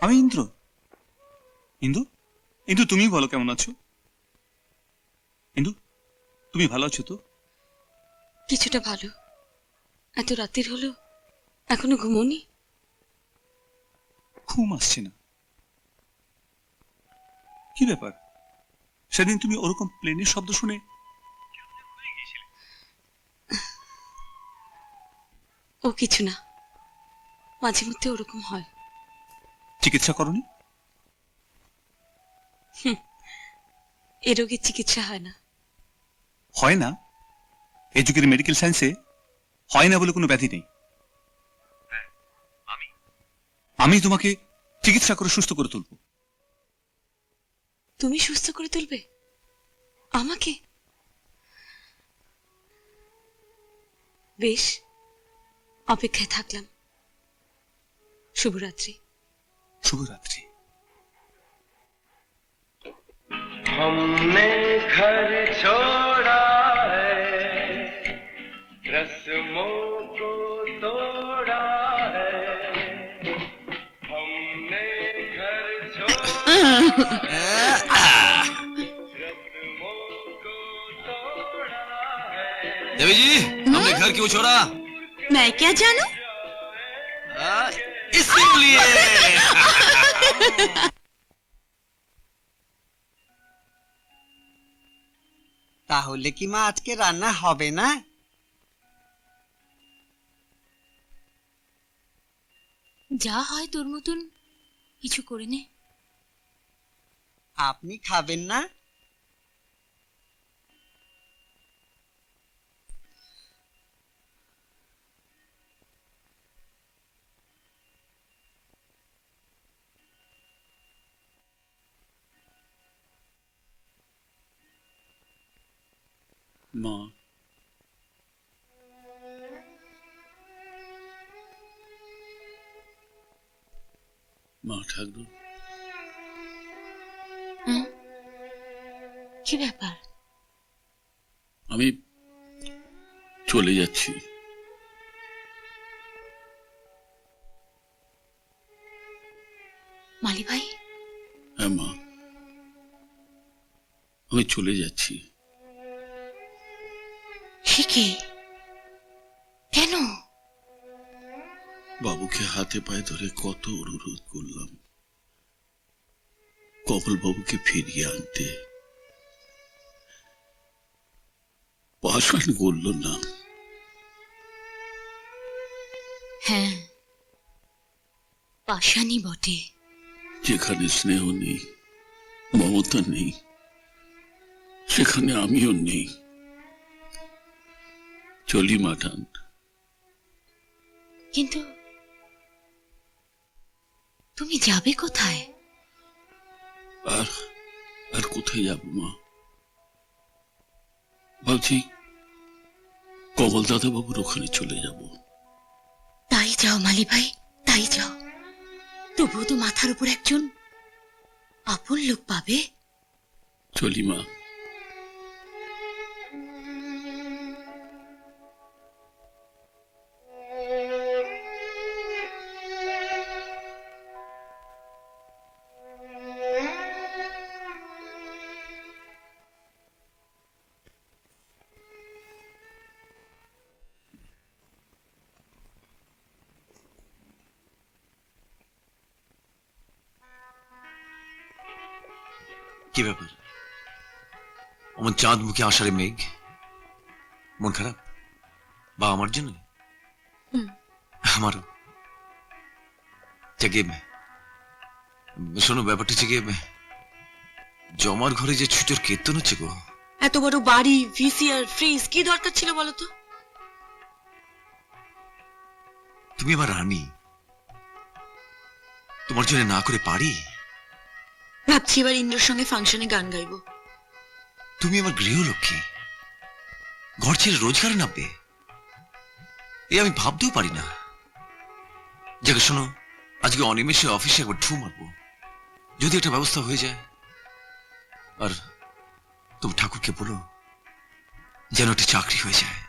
আমি ইন্দ্র। ইন্দু, ইন্দু তুমি বলো কেমন আছো? ইন্দু, তুমি ভালো আছো তো? কিছুটা ভালো। এত রাত্রির হলো, এখনো ঘুমোনি? ঘুম আসছে না। কি ব্যাপার? সেদিন তুমি ওরকম প্লেনের শব্দ শুনে ও কিছু না, মাঝে মধ্যে ওরকম হয়। চিকিৎসা করনি? এ রোগের চিকিৎসা হয় না। হয় না? এই যুগের মেডিকেল সায়েন্সে হয় না বলে কোনো ব্যাধি নেই। আমি তোমাকে চিকিৎসা করে সুস্থ করে তুলব। তুমি সুস্থ করে তুলবে আমাকে? বেশ, অপেক্ষায় থাকলাম। শুভরাত্রি। শুভরাত্রি। हमने घर छोड़ा है, रस्मों को तोड़ा है, हमने घर छोड़ा है, रस्मों को तोड़ा है। देवी जी, हमने घर क्यों छोड़ा? मैं क्या जानू? इसीलिए। তাহলে কি মা আজকে রান্না হবে না? যা হয় তোর মতন কিছু করে নে। আপনি খাবেন না? মা, মা ঠাকুর, কি ব্যাপার? আমি চলে যাচ্ছি। মালি ভাই, হ্যাঁ মা, আমি চলে যাচ্ছি। সে কি? কেন? বাবুকে হাতে পায়ে ধরে কত অনুরোধ করলাম কমল বাবুকে ফিরিয়ে আনতে। পাশান করল না। হ্যাঁ, পাশানি বটে। যেখানে স্নেহ নেই, মমতা নেই, সেখানে আমিও নেই। চলি মাঠান। কিন্তু তুমি যাবে কোথায়? আর আর কোথায় যাব মা? ভাবছি কমল দাদা বাবুর ওখানে চলে যাব। তাই যাও মালি ভাই, তাই যাও। তবুও তো মাথার উপর একজন আপন লোক পাবে। চলি মা। কি ব্যাপার? অমন চাঁদ মুখে আষাঢ়ে মেঘ, মন খারাপ? বা আমার জন্য? আমারও। জাগে শোনো, ব্যাপারটা হচ্ছে গিয়ে জমার ঘরে যে ছুটোর কীর্তন হচ্ছে গো। এত বড় বাড়ি, ভিসিআর, ফ্রিজ, কি দরকার ছিল বলো তো? তুমি আমার রানী, তোমার জন্য না করে পারি? ভাবছি এবার ইন্দ্রর সঙ্গে ফাংশনে গান গাইবো। তুমি আমার গৃহলক্ষ্মী, ঘর ছেড়ে রোজগারে নামবে, এ আমি ভাবতেও পারি না। যাকে শোনো, আজকে অনিমেষে অফিসে একবার ঠু মারবো, যদি একটা ব্যবস্থা হয়ে যায়। আর তুমি ঠাকুরকে বলো যেন একটা চাকরি হয়ে যায়।